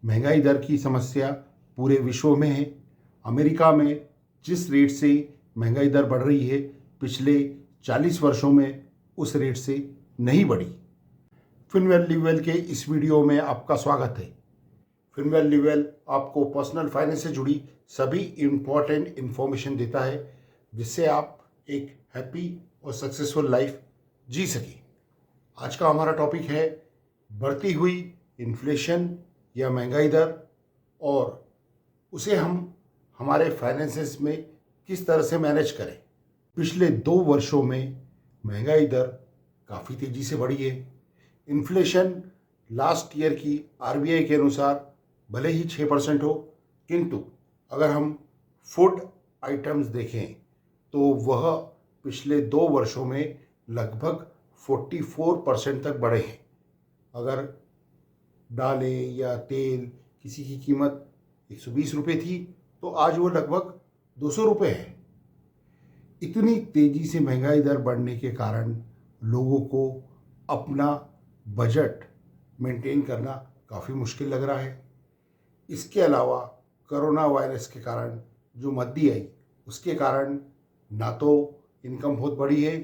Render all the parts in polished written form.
महंगाई दर की समस्या पूरे विश्व में है। अमेरिका में जिस रेट से महंगाई दर बढ़ रही है, पिछले 40 वर्षों में उस रेट से नहीं बढ़ी। फिनवेल लिवेल के इस वीडियो में आपका स्वागत है। फिनवेल लिवेल आपको पर्सनल फाइनेंस से जुड़ी सभी इम्पॉर्टेंट इन्फॉर्मेशन देता है, जिससे आप एक हैप्पी और सक्सेसफुल लाइफ जी सकें। आज का हमारा टॉपिक है बढ़ती हुई इन्फ्लेशन या महंगाई दर, और उसे हम हमारे फाइनेंसेस में किस तरह से मैनेज करें। पिछले 2 वर्षों में महंगाई दर काफ़ी तेज़ी से बढ़ी है। इन्फ्लेशन लास्ट ईयर की आरबीआई के अनुसार भले ही 6% हो, किंतु अगर हम फूड आइटम्स देखें तो वह पिछले 2 वर्षों में लगभग 44% तक बढ़े हैं। अगर दालें या तेल किसी की कीमत 120 रुपये थी तो आज वो लगभग 200 रुपये है। इतनी तेज़ी से महंगाई दर बढ़ने के कारण लोगों को अपना बजट मेंटेन करना काफ़ी मुश्किल लग रहा है। इसके अलावा कोरोना वायरस के कारण जो मंदी आई, उसके कारण ना तो इनकम बहुत बढ़ी है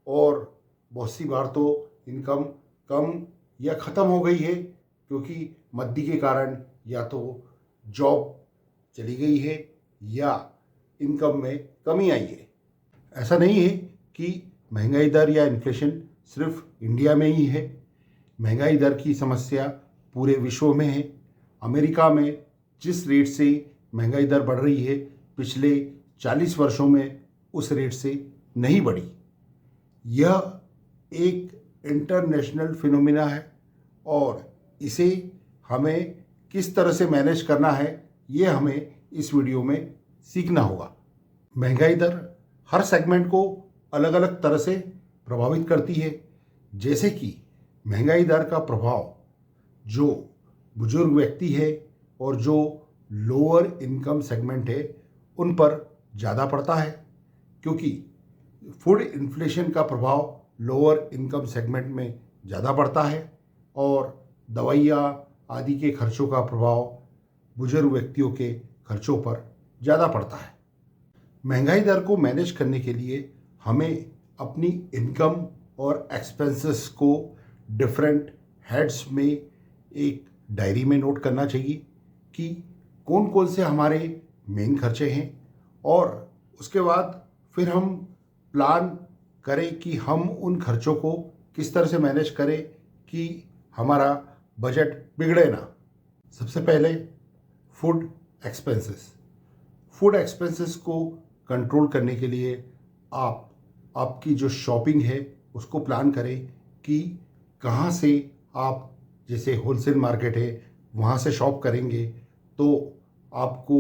और बहुत सी बार तो इनकम कम या ख़त्म हो गई है, क्योंकि मंदी के कारण या तो जॉब चली गई है या इनकम में कमी आई है। ऐसा नहीं है कि महंगाई दर या इन्फ्लेशन सिर्फ इंडिया में ही है। महंगाई दर की समस्या पूरे विश्व में है। अमेरिका में जिस रेट से महंगाई दर बढ़ रही है, पिछले 40 वर्षों में उस रेट से नहीं बढ़ी। यह एक इंटरनेशनल फिनोमिना है और इसे हमें किस तरह से मैनेज करना है, ये हमें इस वीडियो में सीखना होगा। महंगाई दर हर सेगमेंट को अलग अलग तरह से प्रभावित करती है। जैसे कि महंगाई दर का प्रभाव जो बुजुर्ग व्यक्ति है और जो लोअर इनकम सेगमेंट है उन पर ज़्यादा पड़ता है, क्योंकि फूड इन्फ्लेशन का प्रभाव लोअर इनकम सेगमेंट में ज़्यादा पड़ता है और दवाइयाँ आदि के खर्चों का प्रभाव बुजुर्ग व्यक्तियों के खर्चों पर ज़्यादा पड़ता है। महंगाई दर को मैनेज करने के लिए हमें अपनी इनकम और एक्सपेंसेस को डिफरेंट हेड्स में एक डायरी में नोट करना चाहिए कि कौन कौन से हमारे मेन खर्चे हैं, और उसके बाद फिर हम प्लान करें कि हम उन खर्चों को किस तरह से मैनेज करें कि हमारा बजट बिगड़े ना। सबसे पहले फूड एक्सपेंसेस। फूड एक्सपेंसेस को कंट्रोल करने के लिए आपकी जो शॉपिंग है उसको प्लान करें कि कहाँ से आप, जैसे होलसेल मार्केट है वहाँ से शॉप करेंगे तो आपको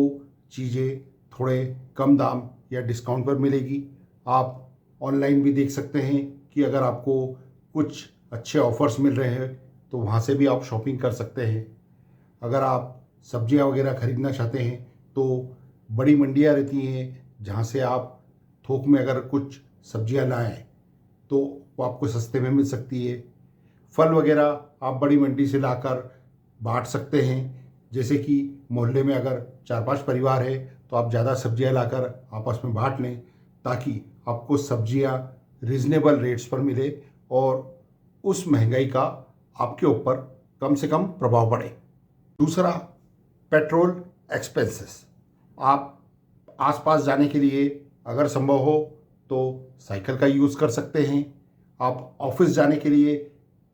चीज़ें थोड़े कम दाम या डिस्काउंट पर मिलेगी। आप ऑनलाइन भी देख सकते हैं कि अगर आपको कुछ अच्छे ऑफर्स मिल रहे हैं तो वहाँ से भी आप शॉपिंग कर सकते हैं। अगर आप सब्जियाँ वगैरह ख़रीदना चाहते हैं तो बड़ी मंडियाँ रहती हैं जहाँ से आप थोक में अगर कुछ सब्जियाँ लाएँ तो वो आपको सस्ते में मिल सकती है। फल वगैरह आप बड़ी मंडी से लाकर बांट सकते हैं। जैसे कि मोहल्ले में अगर 4-5 परिवार है तो आप ज़्यादा सब्जियाँ लाकर आपस में बांट लें, ताकि आपको सब्जियाँ रीज़नेबल रेट्स पर मिले और उस महंगाई का आपके ऊपर कम से कम प्रभाव पड़े। दूसरा, पेट्रोल एक्सपेंसेस। आप आसपास जाने के लिए अगर संभव हो तो साइकिल का यूज़ कर सकते हैं। आप ऑफिस जाने के लिए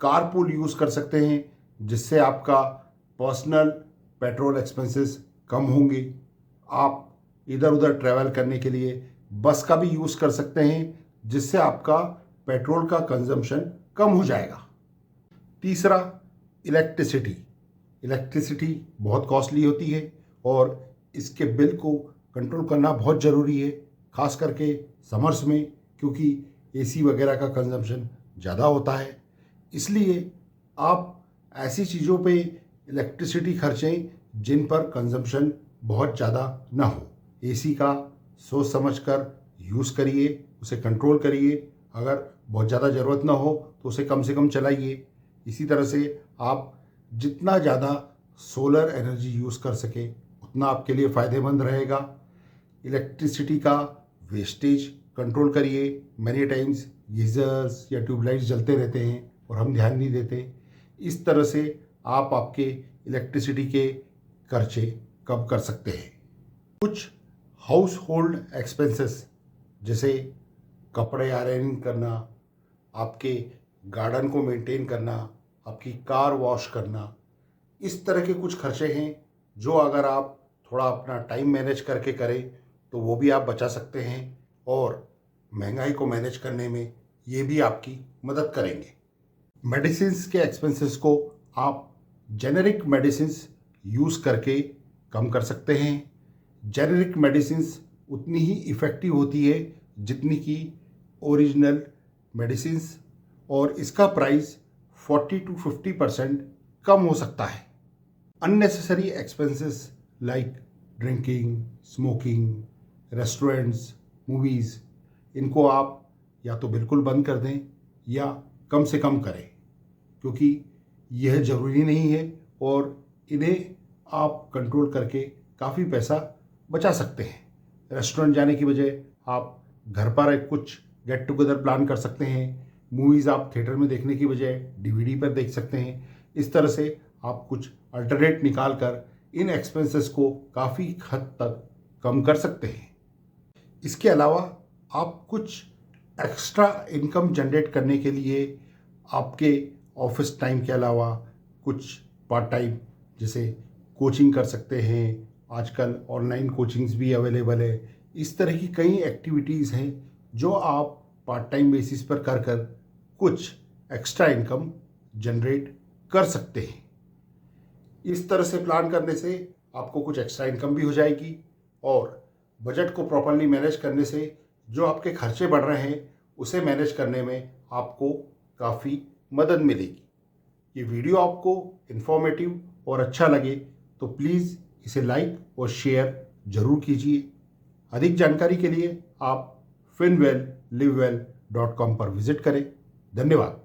कारपूल यूज़ कर सकते हैं, जिससे आपका पर्सनल पेट्रोल एक्सपेंसेस कम होंगे। आप इधर उधर ट्रैवल करने के लिए बस का भी यूज़ कर सकते हैं, जिससे आपका पेट्रोल का कंजम्पशन कम हो जाएगा। तीसरा, इलेक्ट्रिसिटी। इलेक्ट्रिसिटी बहुत कॉस्टली होती है और इसके बिल को कंट्रोल करना बहुत ज़रूरी है, खास करके समर्स में, क्योंकि एसी वगैरह का कंजम्पशन ज़्यादा होता है। इसलिए आप ऐसी चीज़ों पे इलेक्ट्रिसिटी खर्चें जिन पर कंजम्पशन बहुत ज़्यादा ना हो। एसी का सोच समझ कर यूज़ करिए, उसे कंट्रोल करिए। अगर बहुत ज़्यादा ज़रूरत ना हो तो उसे कम से कम चलाइए। इसी तरह से आप जितना ज़्यादा सोलर एनर्जी यूज़ कर सके उतना आपके लिए फ़ायदेमंद रहेगा। इलेक्ट्रिसिटी का वेस्टेज कंट्रोल करिए। मैनी टाइम्स गीज़र्स या ट्यूबलाइट्स जलते रहते हैं और हम ध्यान नहीं देते। इस तरह से आप आपके इलेक्ट्रिसिटी के खर्चे कम कर सकते हैं। कुछ हाउस होल्ड एक्सपेंसेस जैसे कपड़े आयरनिंग करना, आपके गार्डन को मेंटेन करना, आपकी कार वॉश करना, इस तरह के कुछ खर्चे हैं जो अगर आप थोड़ा अपना टाइम मैनेज करके करें तो वो भी आप बचा सकते हैं और महंगाई को मैनेज करने में ये भी आपकी मदद करेंगे। मेडिसिन्स के एक्सपेंसेस को आप जेनेरिक मेडिसिन्स यूज़ करके कम कर सकते हैं। जेनेरिक मेडिसिन्स उतनी ही इफ़ेक्टिव होती है जितनी कि ओरिजिनल मेडिसिन्स, और इसका प्राइस 40 to 50% कम हो सकता है। Unnecessary expenses like drinking, smoking, restaurants, movies, इनको आप या तो बिल्कुल बंद कर दें या कम से कम करें, क्योंकि यह ज़रूरी नहीं है और इन्हें आप कंट्रोल करके काफ़ी पैसा बचा सकते हैं। रेस्टोरेंट जाने की बजाय आप घर पर कुछ गेट टुगेदर प्लान कर सकते हैं। मूवीज़ आप थिएटर में देखने की बजाय डीवीडी पर देख सकते हैं। इस तरह से आप कुछ अल्टरनेट निकाल कर इन एक्सपेंसेस को काफ़ी हद तक कम कर सकते हैं। इसके अलावा आप कुछ एक्स्ट्रा इनकम जनरेट करने के लिए आपके ऑफिस टाइम के अलावा कुछ पार्ट टाइम जैसे कोचिंग कर सकते हैं। आजकल ऑनलाइन कोचिंग्स भी अवेलेबल है। इस तरह की कई एक्टिविटीज़ हैं जो आप पार्ट टाइम बेसिस पर कर कर कुछ एक्स्ट्रा इनकम जनरेट कर सकते हैं। इस तरह से प्लान करने से आपको कुछ एक्स्ट्रा इनकम भी हो जाएगी और बजट को प्रॉपर्ली मैनेज करने से जो आपके खर्चे बढ़ रहे हैं उसे मैनेज करने में आपको काफ़ी मदद मिलेगी। ये वीडियो आपको इन्फॉर्मेटिव और अच्छा लगे तो प्लीज़ इसे लाइक और शेयर ज़रूर कीजिए। अधिक जानकारी के लिए आप finwellivewell.com पर विजिट करें। धन्यवाद।